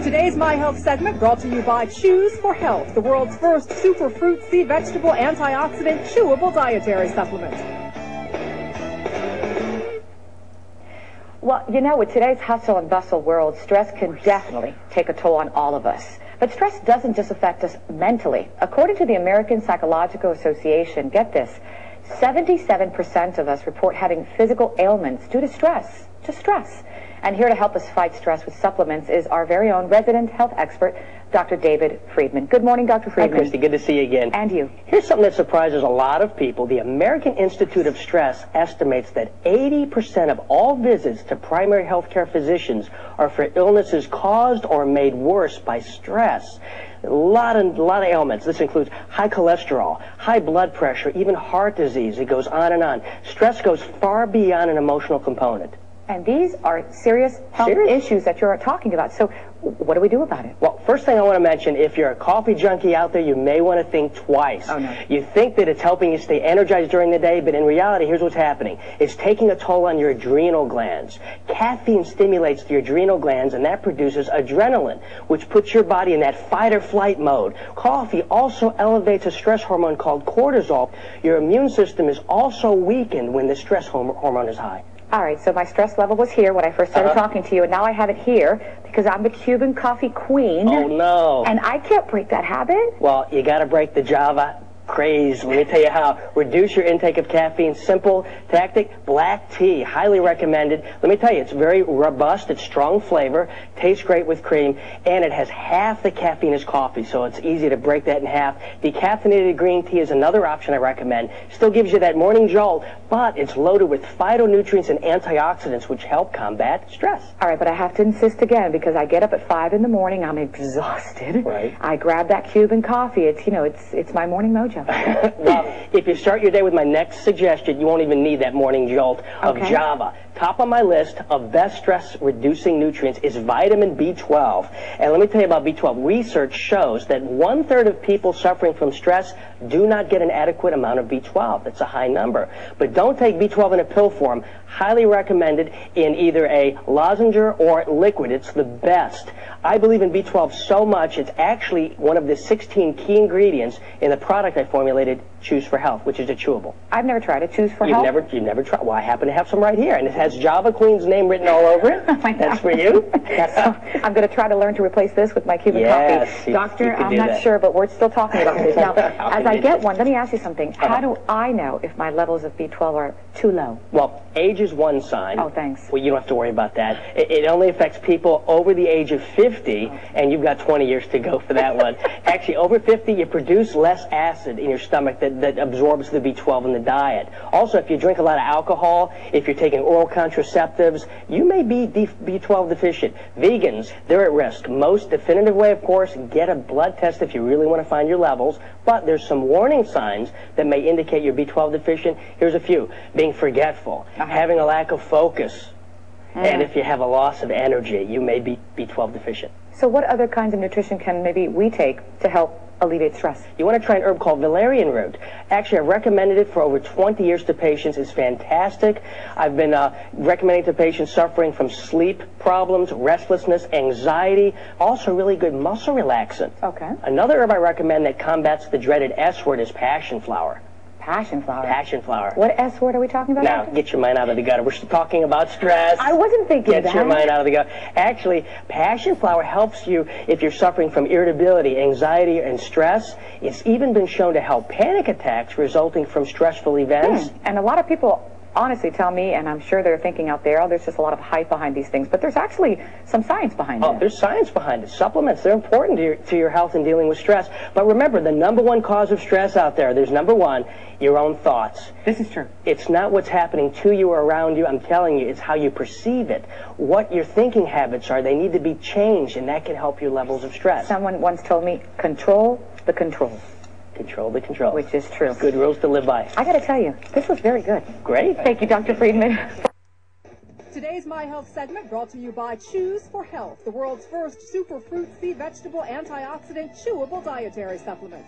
Today's My Health segment brought to you by Chews4Health, the world's first super fruit seed vegetable antioxidant chewable dietary supplement. Well, you know, with today's hustle and bustle world, stress can definitely take a toll on all of us. But stress doesn't just affect us mentally. According to the American Psychological Association, get this, 77% of us report having physical ailments due to stress. And here to help us fight stress with supplements is our very own resident health expert, Dr. David Friedman. Good morning, Dr. Friedman. Hi, Christy. Good to see you again. And you. Here's something that surprises a lot of people. The American Institute of Stress estimates that 80% of all visits to primary health care physicians are for illnesses caused or made worse by stress. A lot of ailments. This includes high cholesterol, high blood pressure, even heart disease. It goes on and on. Stress goes far beyond an emotional component. And these are serious health issues that you're talking about. So what do we do about it? Well, first thing I want to mention, if you're a coffee junkie out there, you may want to think twice. Oh, no. You think that it's helping you stay energized during the day, but in reality, here's what's happening. It's taking a toll on your adrenal glands. Caffeine stimulates the adrenal glands, and that produces adrenaline, which puts your body in that fight-or-flight mode. Coffee also elevates a stress hormone called cortisol. Your immune system is also weakened when the stress hormone is high. All right, so my stress level was here when I first started talking to you, and now I have it here because I'm the Cuban coffee queen. Oh, no. And I can't break that habit. Well, you got to break the Java craze. Let me tell you how. Reduce your intake of caffeine. Simple tactic, black tea. Highly recommended. Let me tell you, it's very robust. It's strong flavor. Tastes great with cream. And it has half the caffeine as coffee, so it's easy to break that in half. Decaffeinated green tea is another option I recommend. Still gives you that morning jolt, but it's loaded with phytonutrients and antioxidants which help combat stress. All right, but I have to insist again because I get up at 5 in the morning. I'm exhausted. Right. I grab that Cuban coffee. It's, you know, it's my morning mojo. Well, if you start your day with my next suggestion, you won't even need that morning jolt of Java. Top on my list of best stress-reducing nutrients is vitamin B12. And let me tell you about B12. Research shows that 1/3 of people suffering from stress do not get an adequate amount of B12. That's a high number. But don't take B12 in a pill form. Highly recommended in either a lozenge or liquid. It's the best. I believe in B12 so much, it's actually one of the 16 key ingredients in the product I formulated, Chews4Health, which is a chewable. I've never tried it. Chews4Health? You've never tried. Well, I happen to have some right here, and it has Java Queen's name written all over it. Oh my God. That's for you. So I'm going to try to learn to replace this with my Cuban coffee. Doctor, I'm not sure, but we're still talking about this. Now, as I get one, let me ask you something. How do I know if my levels of B12 are too low? Well, age is one sign. Oh, thanks. Well, you don't have to worry about that. It only affects people over the age of 50, and you've got 20 years to go for that one. Actually, over 50, you produce less acid in your stomach that absorbs the B12 in the diet. Also, if you drink a lot of alcohol, if you're taking oral contraceptives, you may be B12 deficient. Vegans, they're at risk. Most definitive way, of course, get a blood test if you really want to find your levels, but there's some warning signs that may indicate you're B12 deficient. Here's a few. Being forgetful, having a lack of focus, and if you have a loss of energy, you may be B12 deficient. So what other kinds of nutrition can maybe we take to help alleviate stress? You want to try an herb called valerian root. Actually, I've recommended it for over 20 years to patients. It's fantastic. I've been recommending to patients suffering from sleep problems, restlessness, anxiety, also really good muscle relaxant. Okay. Another herb I recommend that combats the dreaded S word is passion flower. Passion flower. Passion flower. What S word are we talking about? Now, get your mind out of the gutter. We're still talking about stress. I wasn't thinking that. Get your mind out of the gutter. Actually, passion flower helps you if you're suffering from irritability, anxiety, and stress. It's even been shown to help panic attacks resulting from stressful events. And a lot of people honestly tell me, and I'm sure they're thinking out there, oh, there's just a lot of hype behind these things, but there's actually some science behind it. Oh, there's science behind it. Supplements, they're important to your health and dealing with stress. But remember, the #1 cause of stress out there's #1, your own thoughts. This is true. It's not what's happening to you or around you. I'm telling you, it's how you perceive it. What your thinking habits are, they need to be changed, and that can help your levels of stress. Someone once told me, control the control. Control the control. Which is true. Good rules to live by. I got to tell you, this was very good. Great. Thank you, Dr. Friedman. Today's My Health segment brought to you by Chews4Health, the world's first super fruit seed vegetable antioxidant chewable dietary supplement.